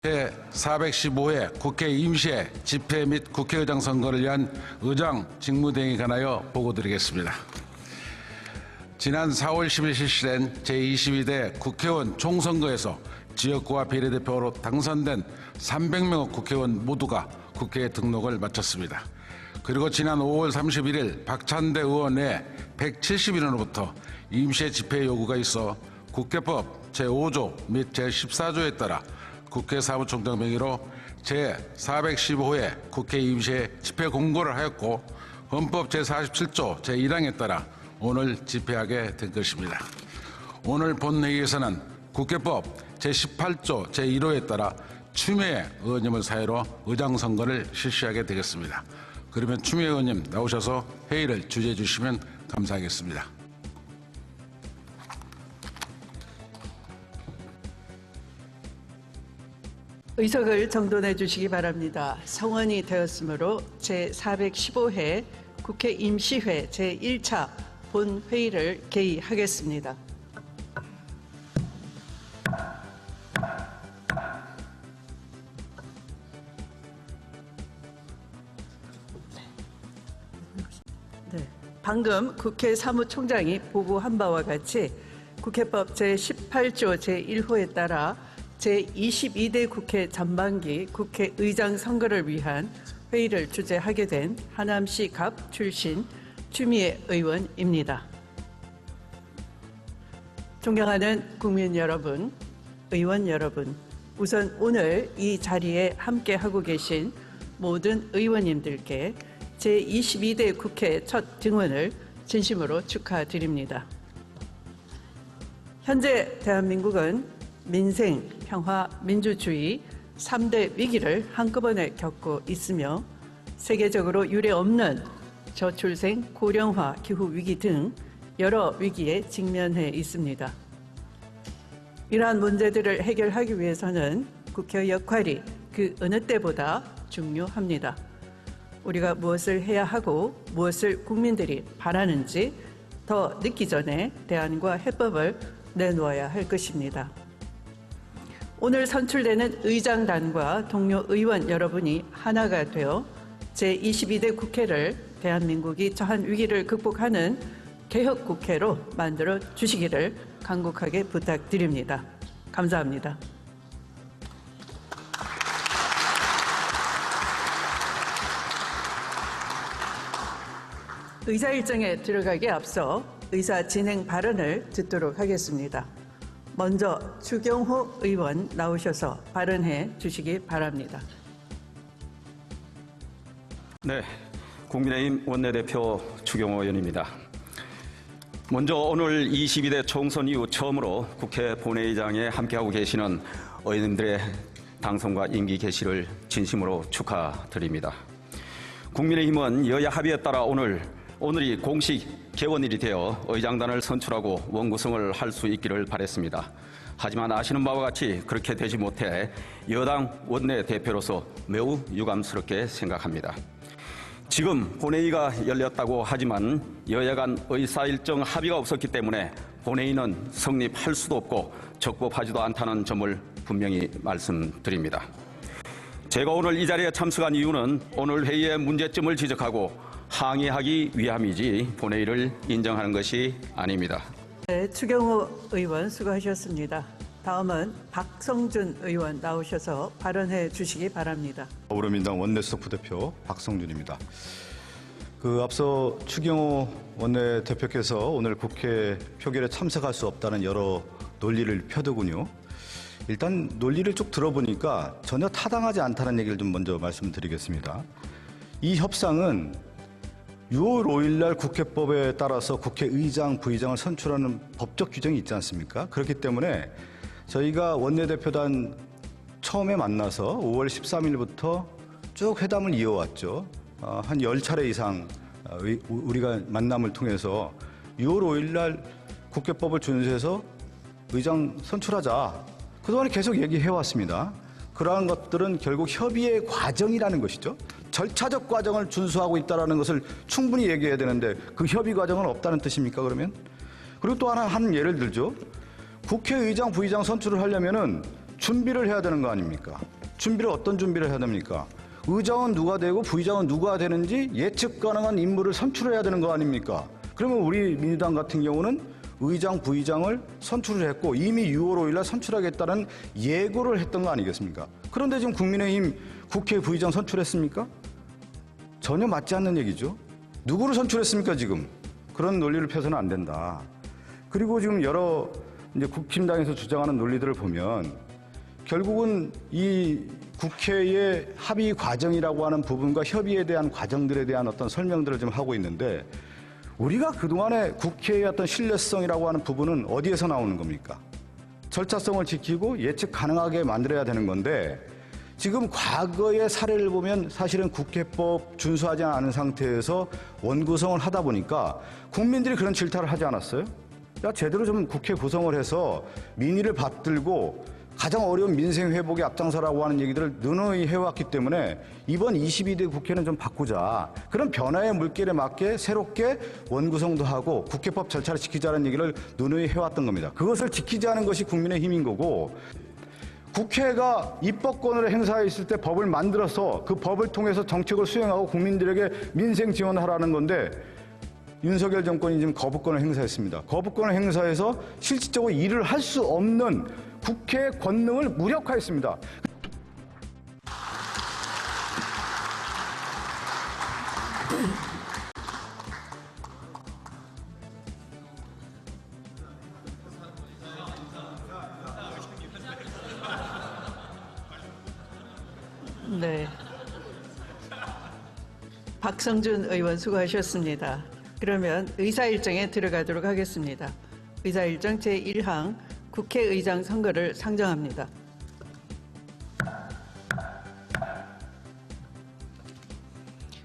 제415회 국회 임시회 집회 및 국회의장 선거를 위한 의장 직무대행에 관하여 보고드리겠습니다. 지난 4월 10일 실시된 제22대 국회의원 총선거에서 지역구와 비례대표로 당선된 300명 국회의원 모두가 국회에 등록을 마쳤습니다. 그리고 지난 5월 31일 박찬대 의원 외 170인으로부터 임시회 집회 요구가 있어 국회법 제5조 및 제14조에 따라 국회 사무총장 명의로 제415회 국회 임시회 집회 공고를 하였고 헌법 제47조 제1항에 따라 오늘 집회하게 된 것입니다. 오늘 본회의에서는 국회법 제18조 제1호에 따라 추미애 의원님을 사회로 의장 선거를 실시하게 되겠습니다. 그러면 추미애 의원님 나오셔서 회의를 주재해 주시면 감사하겠습니다. 의석을 정돈해 주시기 바랍니다. 성원이 되었으므로 제415회 국회 임시회 제1차 본회의를 개의하겠습니다. 방금 국회 사무총장이 보고한 바와 같이 국회법 제18조 제1호에 따라 제22대 국회 전반기 국회의장 선거를 위한 회의를 주재하게 된 하남시 갑 출신 추미애 의원입니다. 존경하는 국민 여러분, 의원 여러분, 우선 오늘 이 자리에 함께하고 계신 모든 의원님들께 제22대 국회 첫 등원을 진심으로 축하드립니다. 현재 대한민국은 민생, 평화, 민주주의 3대 위기를 한꺼번에 겪고 있으며 세계적으로 유례없는 저출생, 고령화, 기후위기 등 여러 위기에 직면해 있습니다. 이러한 문제들을 해결하기 위해서는 국회의 역할이 그 어느 때보다 중요합니다. 우리가 무엇을 해야 하고 무엇을 국민들이 바라는지 더 늦기 전에 대안과 해법을 내놓아야 할 것입니다. 오늘 선출되는 의장단과 동료 의원 여러분이 하나가 되어 제22대 국회를 대한민국이 처한 위기를 극복하는 개혁국회로 만들어 주시기를 간곡하게 부탁드립니다. 감사합니다. 의사 일정에 들어가기에 앞서 의사 진행 발언을 듣도록 하겠습니다. 먼저 추경호 의원 나오셔서 발언해 주시기 바랍니다. 네, 국민의힘 원내대표 추경호 의원입니다. 먼저 오늘 22대 총선 이후 처음으로 국회 본회의장에 함께하고 계시는 의원님들의 당선과 임기 개시를 진심으로 축하드립니다. 국민의힘은 여야 합의에 따라 오늘이 공식 개원일이 되어 의장단을 선출하고 원구성을 할 수 있기를 바랬습니다. 하지만 아시는 바와 같이 그렇게 되지 못해 여당 원내대표로서 매우 유감스럽게 생각합니다. 지금 본회의가 열렸다고 하지만 여야 간 의사일정 합의가 없었기 때문에 본회의는 성립할 수도 없고 적법하지도 않다는 점을 분명히 말씀드립니다. 제가 오늘 이 자리에 참석한 이유는 오늘 회의의 문제점을 지적하고 항의하기 위함이지 본회의를 인정하는 것이 아닙니다. 네, 추경호 의원 수고하셨습니다. 다음은 박성준 의원 나오셔서 발언해 주시기 바랍니다. 더불어민주당 원내수석 부대표 박성준입니다. 앞서 추경호 원내대표께서 오늘 국회 표결에 참석할 수 없다는 여러 논리를 펴더군요. 일단 논리를 쭉 들어보니까 전혀 타당하지 않다는 얘기를 좀 먼저 말씀드리겠습니다. 이 협상은 6월 5일 날 국회법에 따라서 국회의장, 부의장을 선출하는 법적 규정이 있지 않습니까? 그렇기 때문에 저희가 원내대표단 처음에 만나서 5월 13일부터 쭉 회담을 이어왔죠. 한 10차례 이상 우리가 만남을 통해서 6월 5일 날 국회법을 준수해서 의장 선출하자. 그동안에 계속 얘기해왔습니다. 그러한 것들은 결국 협의의 과정이라는 것이죠. 절차적 과정을 준수하고 있다는 것을 충분히 얘기해야 되는데 그 협의 과정은 없다는 뜻입니까, 그러면? 그리고 또 하나 한 예를 들죠. 국회의장, 부의장 선출을 하려면은 준비를 해야 되는 거 아닙니까? 준비를 어떤 준비를 해야 됩니까? 의장은 누가 되고 부의장은 누가 되는지 예측 가능한 인물을 선출해야 되는 거 아닙니까? 그러면 우리 민주당 같은 경우는 의장, 부의장을 선출을 했고 이미 6월 5일 날 선출하겠다는 예고를 했던 거 아니겠습니까? 그런데 지금 국민의힘 국회 부의장 선출했습니까? 전혀 맞지 않는 얘기죠. 누구를 선출했습니까, 지금? 그런 논리를 펴서는 안 된다. 그리고 지금 여러 이제 국힘당에서 주장하는 논리들을 보면 결국은 이 국회의 합의 과정이라고 하는 부분과 협의에 대한 과정들에 대한 어떤 설명들을 좀 하고 있는데 우리가 그동안의 국회의 어떤 신뢰성이라고 하는 부분은 어디에서 나오는 겁니까? 절차성을 지키고 예측 가능하게 만들어야 되는 건데 지금 과거의 사례를 보면 사실은 국회법 준수하지 않은 상태에서 원구성을 하다 보니까 국민들이 그런 질타를 하지 않았어요? 야, 제대로 좀 국회 구성을 해서 민의를 받들고 가장 어려운 민생 회복에 앞장서라고 하는 얘기들을 누누이 해왔기 때문에 이번 22대 국회는 좀 바꾸자. 그런 변화의 물결에 맞게 새롭게 원구성도 하고 국회법 절차를 지키자는 얘기를 누누이 해왔던 겁니다. 그것을 지키지 않은 것이 국민의힘인 거고 국회가 입법권을 행사했을 때 법을 만들어서 그 법을 통해서 정책을 수행하고 국민들에게 민생 지원을 하라는 건데 윤석열 정권이 지금 거부권을 행사했습니다. 거부권을 행사해서 실질적으로 일을 할 수 없는 국회의 권능을 무력화했습니다. 네. 박성준 의원 수고하셨습니다. 그러면 의사일정에 들어가도록 하겠습니다. 의사일정 제1항 국회의장 선거를 상정합니다.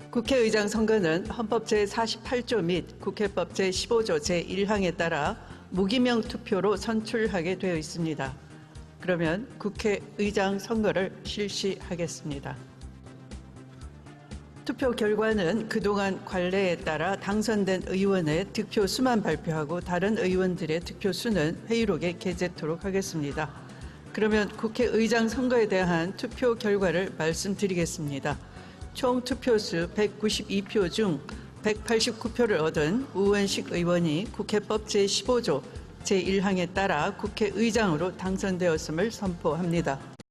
국회의장 선거는 헌법 제48조 및 국회법 제15조 제1항에 따라 무기명 투표로 선출하게 되어 있습니다. 그러면 국회의장 선거를 실시하겠습니다. 투표 결과는 그동안 관례에 따라 당선된 의원의 득표 수만 발표하고 다른 의원들의 득표 수는 회의록에 게재토록 하겠습니다. 그러면 국회의장 선거에 대한 투표 결과를 말씀드리겠습니다. 총 투표수 192표 중 189표를 얻은 우원식 의원이 국회법 제15조 제1항에 따라 국회의장으로 당선되었음을 선포합니다.